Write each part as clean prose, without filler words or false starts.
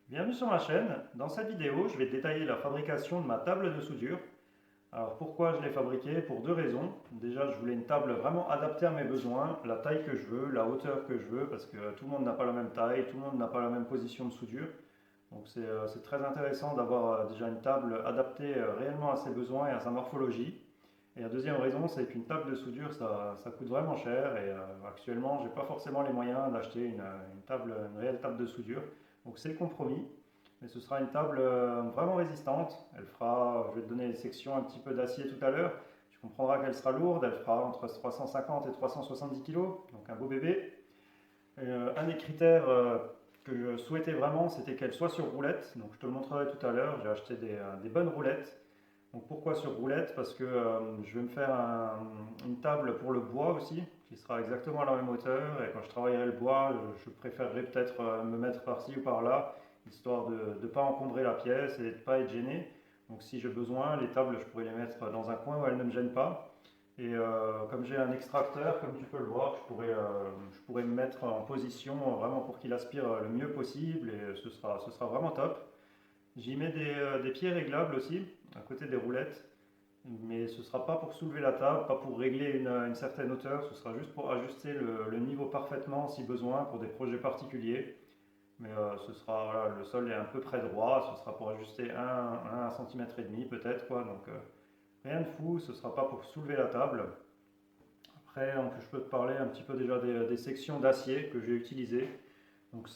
Bienvenue sur ma chaîne. Dans cette vidéo, je vais détailler la fabrication de ma table de soudure. Alors pourquoi je l'ai fabriquée? Pour deux raisons. Déjà, je voulais une table vraiment adaptée à mes besoins, la taille que je veux, la hauteur que je veux, parce que tout le monde n'a pas la même taille, tout le monde n'a pas la même position de soudure. Donc c'est très intéressant d'avoir déjà une table adaptée réellement à ses besoins et à sa morphologie. Et la deuxième raison, c'est qu'une table de soudure, ça coûte vraiment cher et actuellement, je n'ai pas forcément les moyens d'acheter une réelle table de soudure. Donc c'est le compromis, mais ce sera une table vraiment résistante. Je vais te donner les sections un petit peu d'acier tout à l'heure. Tu comprendras qu'elle sera lourde, elle fera entre 350 et 370 kg, donc un beau bébé. Un des critères que je souhaitais vraiment, c'était qu'elle soit sur roulette. Donc je te le montrerai tout à l'heure, j'ai acheté des bonnes roulettes. Donc pourquoi sur roulette? Parce que je vais me faire une table pour le bois aussi, qui sera exactement à la même hauteur. Et quand je travaillerai le bois, je préférerais peut-être me mettre par-ci ou par-là, histoire de ne pas encombrer la pièce et de ne pas être gêné. Donc si j'ai besoin, les tables, je pourrais les mettre dans un coin où elles ne me gênent pas. Et comme j'ai un extracteur, comme tu peux le voir, je pourrais me mettre en position vraiment pour qu'il aspire le mieux possible et ce sera vraiment top. J'y mets des pieds réglables aussi, à côté des roulettes, mais ce ne sera pas pour soulever la table, pas pour régler une certaine hauteur, ce sera juste pour ajuster le niveau parfaitement si besoin pour des projets particuliers. Mais voilà, le sol est à peu près droit, ce sera pour ajuster 1 cm et demi peut-être quoi, donc rien de fou, ce ne sera pas pour soulever la table. Après, je peux te parler un petit peu déjà des sections d'acier que j'ai utilisées. Donc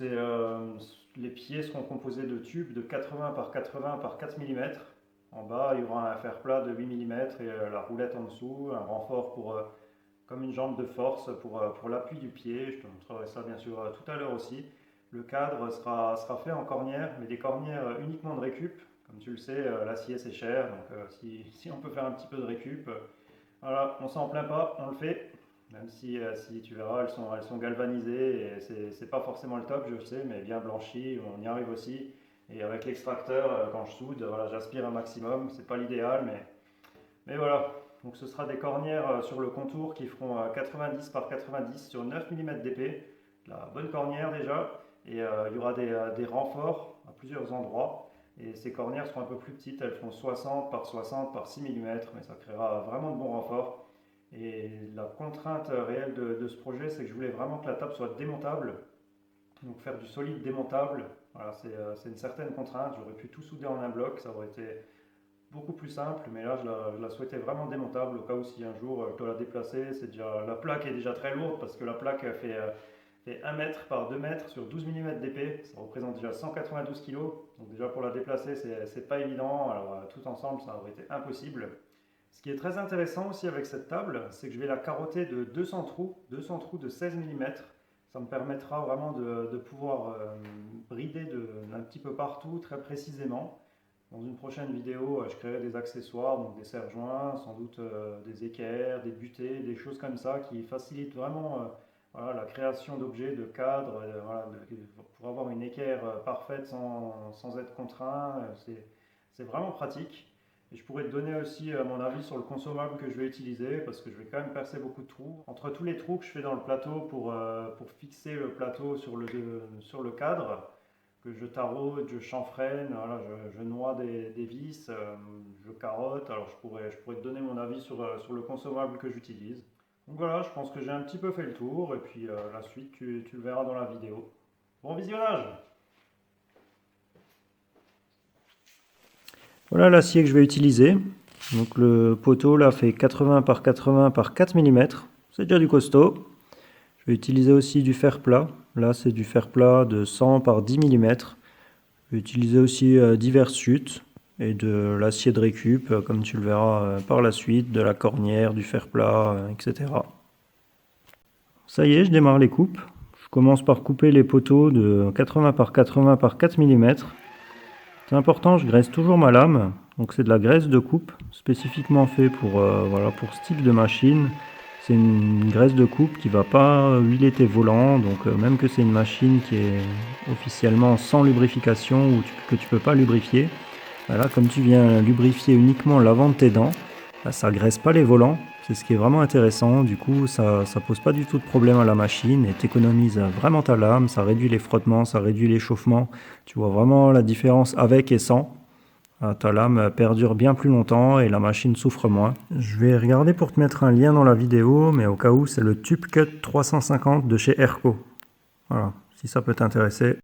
les pieds seront composés de tubes de 80 par 80 par 4 mm. En bas, il y aura un fer plat de 8 mm et la roulette en dessous, un renfort comme une jambe de force pour l'appui du pied. Je te montrerai ça bien sûr tout à l'heure aussi. Le cadre sera fait en cornière, mais des cornières uniquement de récup. Comme tu le sais, l'acier c'est cher, donc si on peut faire un petit peu de récup, voilà, on s'en plaint pas, on le fait. Même si tu verras, elles sont galvanisées et c'est pas forcément le top, je sais, mais bien blanchies, on y arrive aussi. Et avec l'extracteur, quand je soude, voilà, j'aspire un maximum. C'est pas l'idéal, mais voilà. Donc ce sera des cornières sur le contour qui feront 90 par 90 sur 9 mm d'épée. La bonne cornière déjà. Et il y aura des renforts à plusieurs endroits. Et ces cornières seront un peu plus petites, elles feront 60 par 60 par 6 mm, mais ça créera vraiment de bons renforts. Et la contrainte réelle de ce projet, c'est que je voulais vraiment que la table soit démontable. Donc faire du solide démontable, voilà, c'est une certaine contrainte. J'aurais pu tout souder en un bloc, ça aurait été beaucoup plus simple, mais là je la souhaitais vraiment démontable au cas où si un jour je dois la déplacer. La plaque est déjà très lourde parce que la plaque fait 1 mètre par 2 mètres sur 12 mm d'épée, ça représente déjà 192 kg. Donc déjà pour la déplacer, c'est pas évident. Alors tout ensemble, ça aurait été impossible. Ce qui est très intéressant aussi avec cette table, c'est que je vais la carotter de 200 trous de 16 mm. Ça me permettra vraiment de pouvoir brider d'un petit peu partout, très précisément. Dans une prochaine vidéo, je créerai des accessoires, donc des serre-joints, sans doute des équerres, des butées, des choses comme ça qui facilitent vraiment voilà, la création d'objets, de cadres, voilà, pour avoir une équerre parfaite sans être contraint. C'est vraiment pratique. Et je pourrais te donner aussi mon avis sur le consommable que je vais utiliser parce que je vais quand même percer beaucoup de trous. Entre tous les trous que je fais dans le plateau pour fixer le plateau sur le cadre, que je taraude, je chanfreine, voilà, je noie des vis, je carotte. Alors je pourrais te donner mon avis sur le consommable que j'utilise. Donc voilà, je pense que j'ai un petit peu fait le tour et puis la suite tu le verras dans la vidéo. Bon visionnage! Voilà l'acier que je vais utiliser. Donc le poteau là fait 80 par 80 par 4 mm. C'est déjà du costaud. Je vais utiliser aussi du fer plat. Là c'est du fer plat de 100 par 10 mm. Je vais utiliser aussi diverses chutes et de l'acier de récup, comme tu le verras par la suite, de la cornière, du fer plat, etc. Ça y est, je démarre les coupes. Je commence par couper les poteaux de 80 par 80 par 4 mm. C'est important, je graisse toujours ma lame. Donc c'est de la graisse de coupe, spécifiquement fait voilà, pour ce type de machine. C'est une graisse de coupe qui ne va pas huiler tes volants. Donc même que c'est une machine qui est officiellement sans lubrification ou que tu ne peux pas lubrifier. Voilà, comme tu viens lubrifier uniquement l'avant de tes dents, là, ça ne graisse pas les volants. C'est ce qui est vraiment intéressant, du coup ça pose pas du tout de problème à la machine et t'économises vraiment ta lame, ça réduit les frottements, ça réduit l'échauffement. Tu vois vraiment la différence avec et sans. Ta lame perdure bien plus longtemps et la machine souffre moins. Je vais regarder pour te mettre un lien dans la vidéo, mais au cas où c'est le TubeCut 350 de chez Erco. Voilà, si ça peut t'intéresser.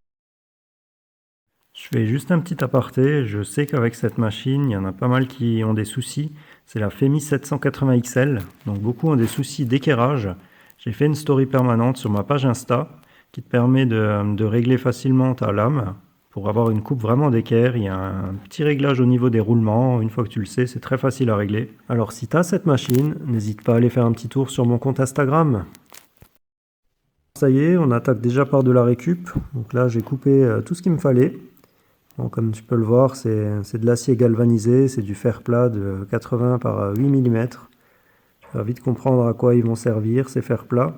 Je fais juste un petit aparté, je sais qu'avec cette machine, il y en a pas mal qui ont des soucis. C'est la Femi 780 XL, donc beaucoup ont des soucis d'équerrage. J'ai fait une story permanente sur ma page Insta qui te permet de régler facilement ta lame pour avoir une coupe vraiment d'équerre. Il y a un petit réglage au niveau des roulements, une fois que tu le sais, c'est très facile à régler. Alors si tu as cette machine, n'hésite pas à aller faire un petit tour sur mon compte Instagram. Ça y est, on attaque déjà par de la récup. Donc là, j'ai coupé tout ce qu'il me fallait. Bon, comme tu peux le voir, c'est de l'acier galvanisé, c'est du fer plat de 80 par 8 mm. Tu vas vite comprendre à quoi ils vont servir, ces fers plats.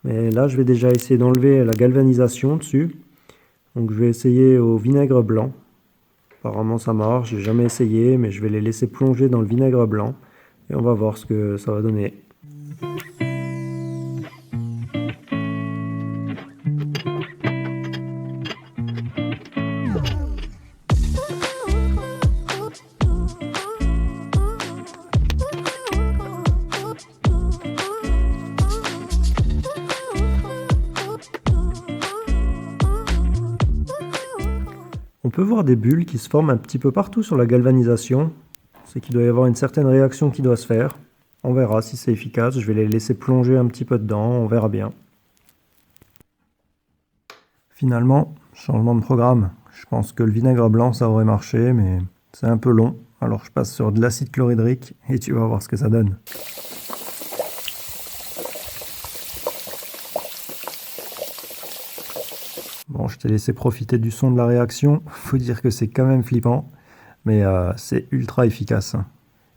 Mais là, je vais déjà essayer d'enlever la galvanisation dessus. Donc je vais essayer au vinaigre blanc. Apparemment ça marche, j'ai jamais essayé, mais je vais les laisser plonger dans le vinaigre blanc. Et on va voir ce que ça va donner. On peut voir des bulles qui se forment un petit peu partout sur la galvanisation. C'est qu'il doit y avoir une certaine réaction qui doit se faire. On verra si c'est efficace. Je vais les laisser plonger un petit peu dedans. On verra bien. Finalement, changement de programme. Je pense que le vinaigre blanc, ça aurait marché, mais c'est un peu long. Alors je passe sur de l'acide chlorhydrique et tu vas voir ce que ça donne. Bon, je t'ai laissé profiter du son de la réaction. Faut dire que c'est quand même flippant, mais c'est ultra efficace.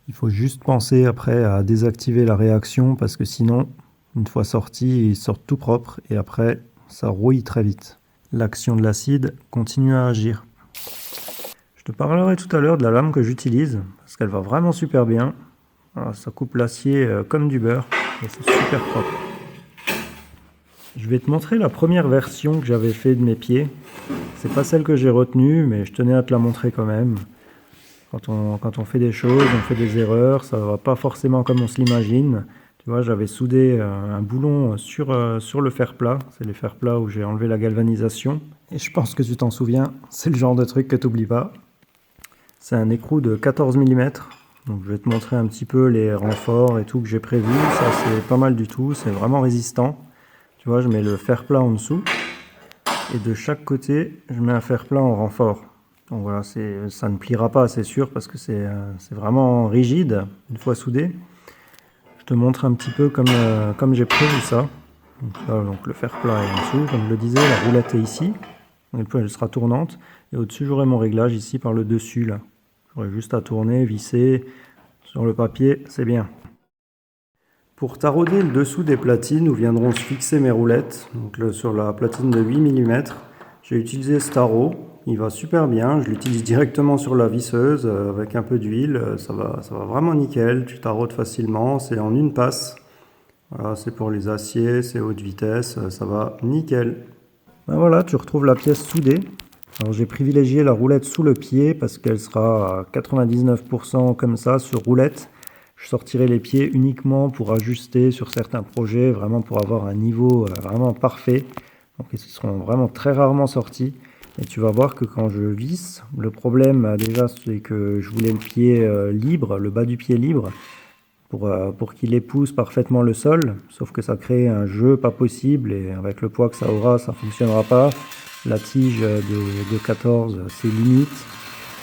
Il faut juste penser après à désactiver la réaction parce que sinon, une fois sorti, il sort tout propre et après, ça rouille très vite. L'action de l'acide continue à agir. Je te parlerai tout à l'heure de la lame que j'utilise parce qu'elle va vraiment super bien. Voilà, ça coupe l'acier comme du beurre et c'est super propre. Je vais te montrer la première version que j'avais fait de mes pieds. C'est pas celle que j'ai retenue, mais je tenais à te la montrer quand même. Quand on fait des choses, on fait des erreurs, ça va pas forcément comme on se l'imagine. Tu vois, j'avais soudé un boulon sur le fer plat. C'est les fers plats où j'ai enlevé la galvanisation. Et je pense que tu t'en souviens, c'est le genre de truc que tu n'oublies pas. C'est un écrou de 14 mm. Donc je vais te montrer un petit peu les renforts et tout que j'ai prévu. Ça, c'est pas mal du tout, c'est vraiment résistant. Tu vois, je mets le fer plat en dessous. Et de chaque côté, je mets un fer plat en renfort. Donc voilà, ça ne pliera pas, c'est sûr, parce que c'est vraiment rigide, une fois soudé. Je te montre un petit peu comme j'ai prévu ça. Donc là, le fer plat est en dessous, comme je le disais, la roulette est ici. Donc elle sera tournante. Et au-dessus, j'aurai mon réglage ici par le dessus, là. J'aurai juste à tourner, visser. Sur le papier, c'est bien. Pour tarauder le dessous des platines où viendront se fixer mes roulettes, donc sur la platine de 8 mm, j'ai utilisé ce tarot. Il va super bien, je l'utilise directement sur la visseuse avec un peu d'huile, ça va vraiment nickel, tu taraudes facilement, c'est en une passe. Voilà, c'est pour les aciers, c'est haute vitesse, ça va nickel. Ben voilà, tu retrouves la pièce soudée. Alors j'ai privilégié la roulette sous le pied parce qu'elle sera à 99% comme ça sur roulette. Je sortirai les pieds uniquement pour ajuster sur certains projets, vraiment pour avoir un niveau vraiment parfait. Donc ils seront vraiment très rarement sortis. Et tu vas voir que quand je visse, le problème déjà c'est que je voulais le pied libre, le bas du pied libre, pour qu'il épouse parfaitement le sol. Sauf que ça crée un jeu pas possible et avec le poids que ça aura, ça ne fonctionnera pas. La tige de 14, c'est limite.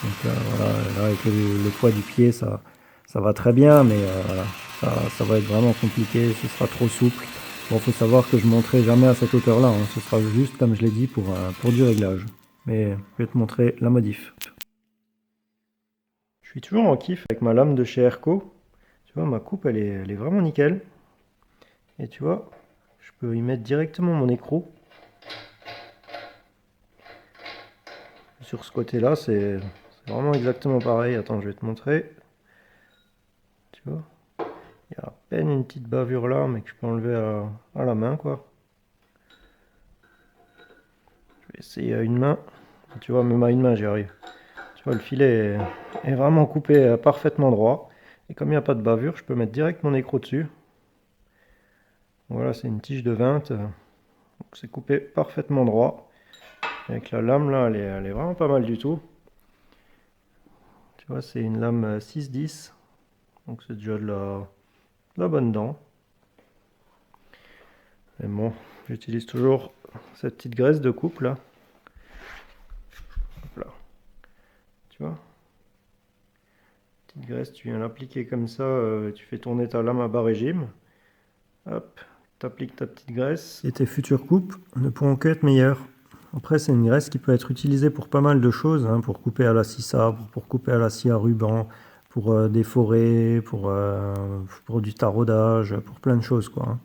Donc voilà, là, avec le poids du pied, ça va très bien, mais voilà, ça va être vraiment compliqué, ce sera trop souple. Bon, faut savoir que je ne monterai jamais à cette hauteur-là, hein. Ce sera juste, comme je l'ai dit, pour du réglage. Mais je vais te montrer la modif. Je suis toujours en kiff avec ma lame de chez Erco. Tu vois, ma coupe, elle est vraiment nickel. Et tu vois, je peux y mettre directement mon écrou. Sur ce côté-là, c'est vraiment exactement pareil. Attends, je vais te montrer. Tu vois, il n'y a peine une petite bavure là, mais que je peux enlever à la main, quoi. Je vais essayer à une main. Tu vois, même à une main, j'y arrive. Tu vois, le filet est vraiment coupé parfaitement droit. Et comme il n'y a pas de bavure, je peux mettre direct mon écrou dessus. Voilà, c'est une tige de 20. Donc c'est coupé parfaitement droit. Avec la lame là, elle est vraiment pas mal du tout. Tu vois, c'est une lame 6-10. Donc c'est déjà de la bonne dent. Et bon, j'utilise toujours cette petite graisse de coupe là. Hop là. Tu vois, petite graisse, tu viens l'appliquer comme ça, tu fais tourner ta lame à bas régime. Hop, tu appliques ta petite graisse. Et tes futures coupes ne pourront qu'être meilleures. Après, c'est une graisse qui peut être utilisée pour pas mal de choses, hein, pour couper à la scie sabre, pour couper à la scie à ruban, pour des forêts, pour du taraudage, pour plein de choses, quoi, hein.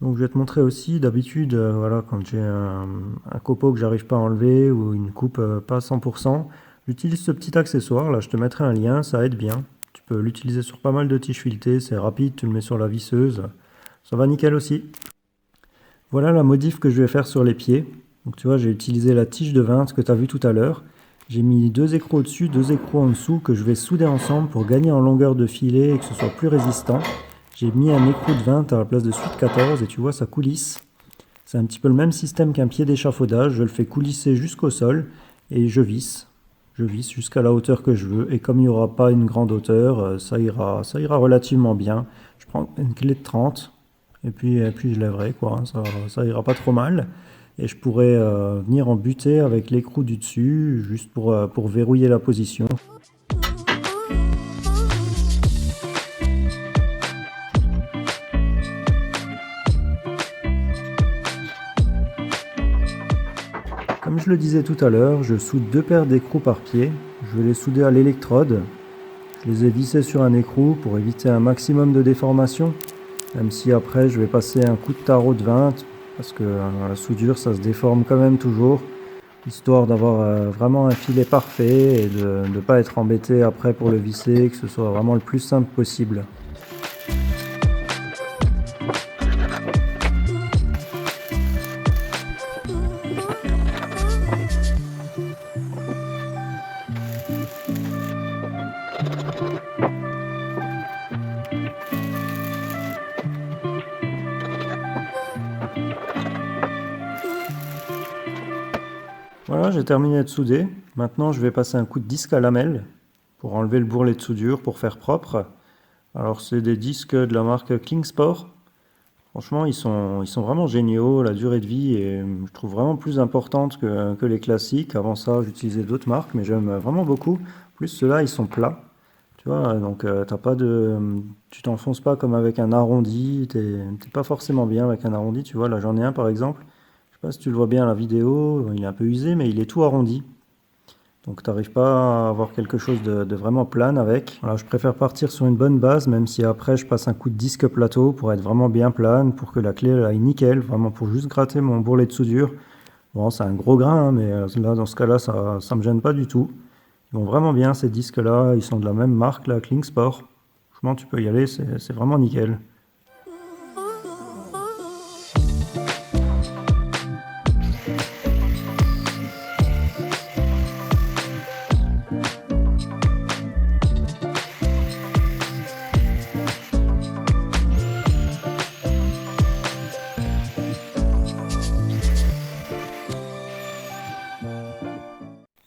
Donc je vais te montrer aussi, d'habitude, voilà, quand j'ai un copeau que j'arrive pas à enlever ou une coupe pas à 100%, j'utilise ce petit accessoire, là je te mettrai un lien, ça aide bien. Tu peux l'utiliser sur pas mal de tiges filetées, c'est rapide, tu le mets sur la visseuse, ça va nickel aussi. Voilà la modif que je vais faire sur les pieds. Donc tu vois, j'ai utilisé la tige de 20 que tu as vu tout à l'heure. J'ai mis 2 écrous au-dessus, 2 écrous en dessous que je vais souder ensemble pour gagner en longueur de filet et que ce soit plus résistant. J'ai mis un écrou de 20 à la place de celui de 14 et tu vois, ça coulisse. C'est un petit peu le même système qu'un pied d'échafaudage. Je le fais coulisser jusqu'au sol et je visse. Je visse jusqu'à la hauteur que je veux. Et comme il n'y aura pas une grande hauteur, ça ira relativement bien. Je prends une clé de 30 et puis je lèverai, quoi. Ça ira pas trop mal. Et je pourrais venir en butée avec l'écrou du dessus, juste pour verrouiller la position. Comme je le disais tout à l'heure, je soude 2 paires d'écrous par pied. Je vais les souder à l'électrode. Je les ai vissés sur un écrou pour éviter un maximum de déformation. Même si après je vais passer un coup de tarot de 20, parce que la soudure ça se déforme quand même toujours. Histoire d'avoir vraiment un filet parfait et de ne pas être embêté après pour le visser, que ce soit vraiment le plus simple possible. Voilà, j'ai terminé de souder. Maintenant, je vais passer un coup de disque à lamelle pour enlever le bourrelet de soudure, pour faire propre. Alors, c'est des disques de la marque Kingsport. Franchement, ils sont vraiment géniaux. La durée de vie est, je trouve, vraiment plus importante que les classiques. Avant ça, j'utilisais d'autres marques, mais j'aime vraiment beaucoup. En plus, ceux-là, ils sont plats. Tu vois, donc tu t'enfonces pas comme avec un arrondi. T'es pas forcément bien avec un arrondi. Tu vois, là, j'en ai un par exemple. Je sais pas si tu le vois bien à la vidéo. Il est un peu usé, mais il est tout arrondi. Donc tu n'arrives pas à avoir quelque chose de vraiment plane avec. Voilà, je préfère partir sur une bonne base, même si après je passe un coup de disque plateau pour être vraiment bien plane, pour que la clé elle aille nickel, vraiment pour juste gratter mon bourrelet de soudure. Bon, c'est un gros grain, hein, mais là dans ce cas-là, ça me gêne pas du tout. Ils vont vraiment bien ces disques-là, ils sont de la même marque, la Klingsport. Franchement, tu peux y aller, c'est vraiment nickel.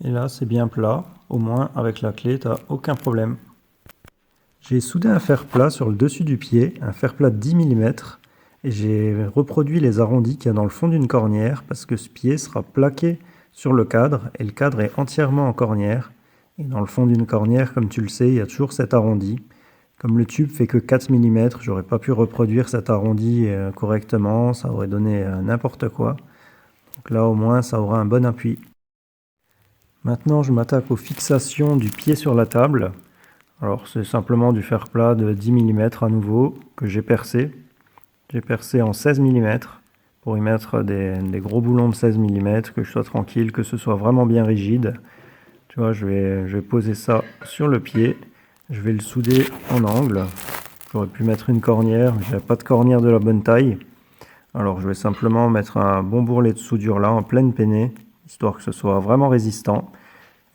Et là, c'est bien plat. Au moins, avec la clé, tu n'as aucun problème. J'ai soudé un fer plat sur le dessus du pied, un fer plat de 10 mm, et j'ai reproduit les arrondis qu'il y a dans le fond d'une cornière, parce que ce pied sera plaqué sur le cadre, et le cadre est entièrement en cornière. Et dans le fond d'une cornière, comme tu le sais, il y a toujours cet arrondi. Comme le tube fait que 4 mm, j'aurais pas pu reproduire cet arrondi correctement, ça aurait donné n'importe quoi. Donc là, au moins, ça aura un bon appui. Maintenant, je m'attaque aux fixations du pied sur la table. Alors, c'est simplement du fer plat de 10 mm à nouveau que j'ai percé. J'ai percé en 16 mm pour y mettre des gros boulons de 16 mm, que je sois tranquille, que ce soit vraiment bien rigide. Tu vois, je vais poser ça sur le pied. Je vais le souder en angle. J'aurais pu mettre une cornière, mais j'avais pas de cornière de la bonne taille. Alors je vais simplement mettre un bon bourrelet de soudure là en pleine peinée, histoire que ce soit vraiment résistant.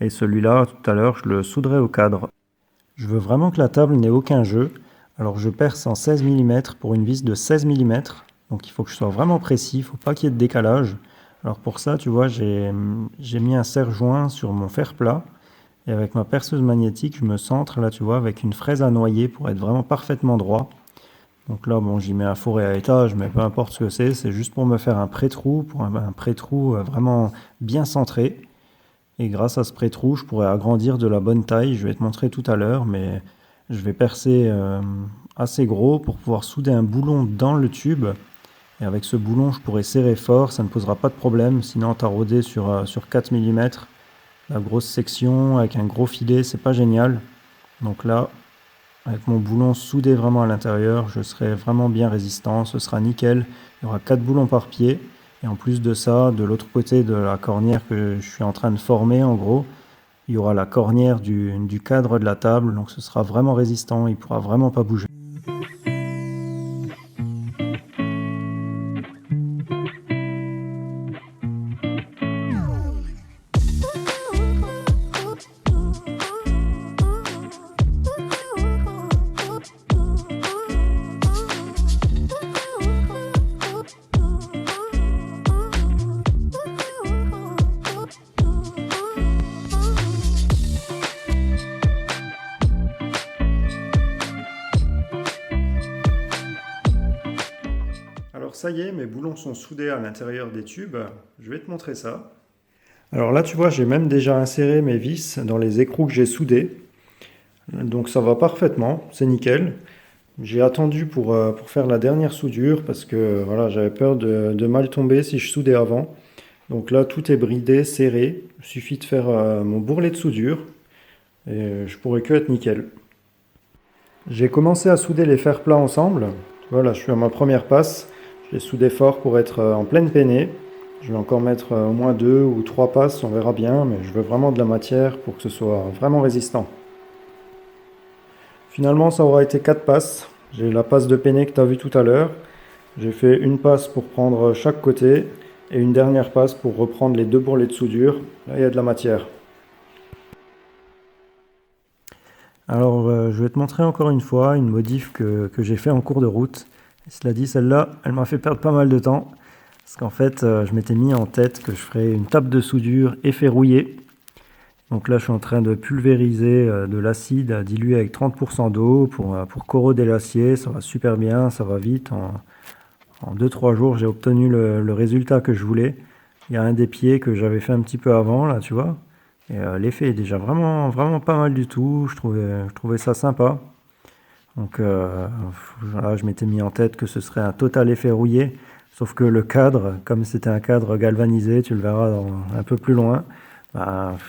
Et celui-là, tout à l'heure, je le souderai au cadre. Je veux vraiment que la table n'ait aucun jeu. Alors je perce en 16 mm pour une vis de 16 mm. Donc il faut que je sois vraiment précis, il ne faut pas qu'il y ait de décalage. Alors pour ça, tu vois, j'ai mis un serre-joint sur mon fer plat. Et avec ma perceuse magnétique, je me centre là, tu vois, avec une fraise à noyer pour être vraiment parfaitement droit. Donc là, bon, j'y mets un fourré à étage, mais peu importe ce que c'est juste pour me faire un pré-trou, pour un pré-trou vraiment bien centré. Et grâce à ce pré-trou, je pourrais agrandir de la bonne taille. Je vais te montrer tout à l'heure, mais je vais percer assez gros pour pouvoir souder un boulon dans le tube. Et avec ce boulon, je pourrais serrer fort, ça ne posera pas de problème. Sinon, tarauder sur 4 mm, la grosse section avec un gros filet, c'est pas génial. Donc là, avec mon boulon soudé vraiment à l'intérieur, je serai vraiment bien résistant, ce sera nickel. Il y aura 4 boulons par pied. Et en plus de ça, de l'autre côté de la cornière que je suis en train de former, en gros, il y aura la cornière du cadre de la table. Donc ce sera vraiment résistant, il ne pourra vraiment pas bouger. Alors ça y est, mes boulons sont soudés à l'intérieur des tubes. Je vais te montrer ça. Alors là, tu vois, j'ai même déjà inséré mes vis dans les écrous que j'ai soudés. Donc ça va parfaitement, c'est nickel. J'ai attendu pour faire la dernière soudure parce que voilà, j'avais peur de mal tomber si je soudais avant. Donc là, tout est bridé, serré. Il suffit de faire mon bourrelet de soudure et je pourrais que être nickel. J'ai commencé à souder les fers plats ensemble. Voilà, je suis à ma première passe. Je les soudé fort pour être en pleine peinée. Je vais encore mettre au moins 2 ou 3 passes, on verra bien, mais je veux vraiment de la matière pour que ce soit vraiment résistant. Finalement, ça aura été 4 passes. J'ai la passe de peinée que tu as vue tout à l'heure. J'ai fait une passe pour prendre chaque côté et une dernière passe pour reprendre les 2 bourrelets de soudure. Là, il y a de la matière. Alors, je vais te montrer encore une fois une modif que j'ai fait en cours de route. Et cela dit, celle-là, elle m'a fait perdre pas mal de temps. Parce qu'en fait, je m'étais mis en tête que je ferais une table de soudure effet rouillé. Donc là, je suis en train de pulvériser de l'acide dilué avec 30% d'eau pour corroder l'acier. Ça va super bien, ça va vite. En 2-3 jours, j'ai obtenu le résultat que je voulais. Il y a un des pieds que j'avais fait un petit peu avant, là, tu vois. Et l'effet est déjà vraiment, vraiment pas mal du tout. Je trouvais ça sympa. Donc voilà, je m'étais mis en tête que ce serait un total effet rouillé. Sauf que le cadre, comme c'était un cadre galvanisé, tu le verras un peu plus loin,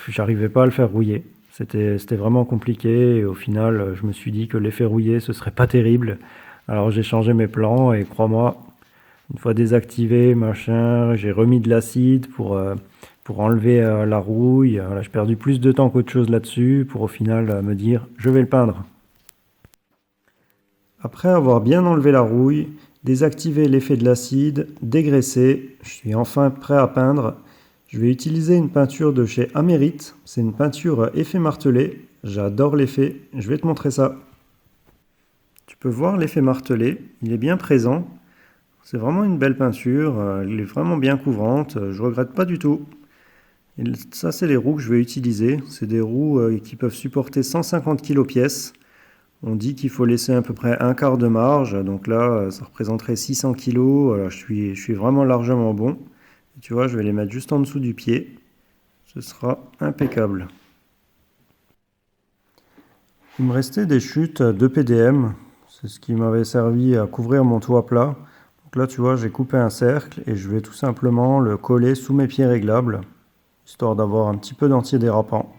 j'arrivais pas à le faire rouiller. C'était vraiment compliqué et au final, je me suis dit que l'effet rouillé, ce serait pas terrible. Alors j'ai changé mes plans et crois-moi, une fois désactivé, machin, j'ai remis de l'acide pour enlever la rouille. Voilà, j'ai perdu plus de temps qu'autre chose là-dessus pour au final me dire je vais le peindre. Après avoir bien enlevé la rouille, désactivé l'effet de l'acide, dégraissé, je suis enfin prêt à peindre. Je vais utiliser une peinture de chez Amérite. C'est une peinture effet martelé. J'adore l'effet. Je vais te montrer ça. Tu peux voir l'effet martelé. Il est bien présent. C'est vraiment une belle peinture. Elle est vraiment bien couvrante. Je ne regrette pas du tout. Et ça, c'est les roues que je vais utiliser. C'est des roues qui peuvent supporter 150 kg pièce. On dit qu'il faut laisser à peu près un quart de marge. Donc là, ça représenterait 600 kg. Alors, je suis vraiment largement bon. Et tu vois, je vais les mettre juste en dessous du pied. Ce sera impeccable. Il me restait des chutes de PDM. C'est ce qui m'avait servi à couvrir mon toit plat. Donc là, tu vois, j'ai coupé un cercle et je vais tout simplement le coller sous mes pieds réglables, histoire d'avoir un petit peu d'antidérapant.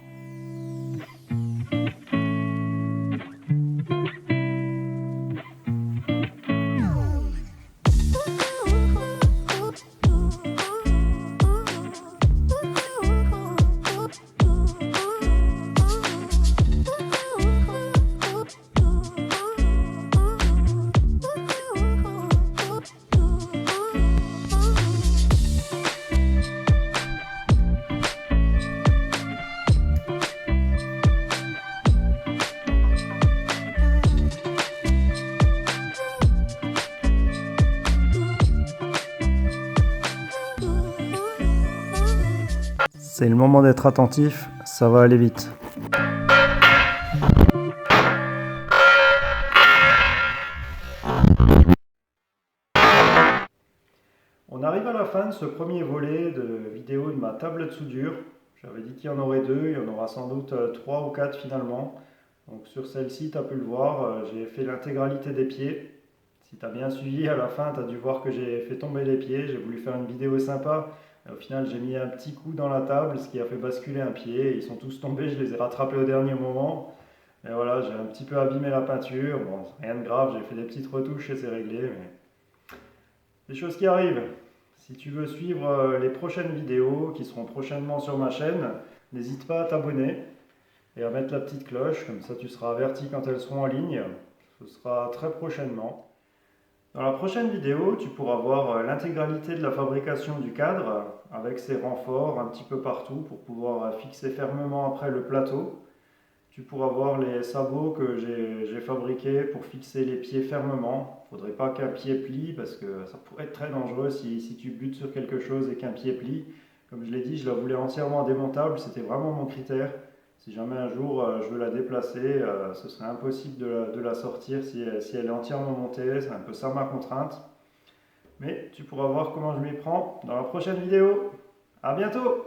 C'est le moment d'être attentif, ça va aller vite. On arrive à la fin de ce premier volet de vidéo de ma table de soudure. J'avais dit qu'il y en aurait deux, il y en aura sans doute 3 ou 4 finalement. Donc sur celle-ci, tu as pu le voir, j'ai fait l'intégralité des pieds. Si tu as bien suivi, à la fin, tu as dû voir que j'ai fait tomber les pieds. J'ai voulu faire une vidéo sympa. Et au final, j'ai mis un petit coup dans la table, ce qui a fait basculer un pied. Ils sont tous tombés, je les ai rattrapés au dernier moment. Et voilà, j'ai un petit peu abîmé la peinture. Bon, rien de grave, j'ai fait des petites retouches et c'est réglé. Mais des choses qui arrivent. Si tu veux suivre les prochaines vidéos qui seront prochainement sur ma chaîne, n'hésite pas à t'abonner et à mettre la petite cloche, comme ça tu seras averti quand elles seront en ligne. Ce sera très prochainement. Dans la prochaine vidéo, tu pourras voir l'intégralité de la fabrication du cadre avec ses renforts un petit peu partout pour pouvoir fixer fermement après le plateau. Tu pourras voir les sabots que j'ai fabriqués pour fixer les pieds fermement. Il ne faudrait pas qu'un pied plie parce que ça pourrait être très dangereux si tu butes sur quelque chose et qu'un pied plie. Comme je l'ai dit, je la voulais entièrement démontable, c'était vraiment mon critère. Si jamais un jour je veux la déplacer, ce serait impossible de la sortir si elle est entièrement montée. C'est un peu ça ma contrainte. Mais tu pourras voir comment je m'y prends dans la prochaine vidéo. A bientôt!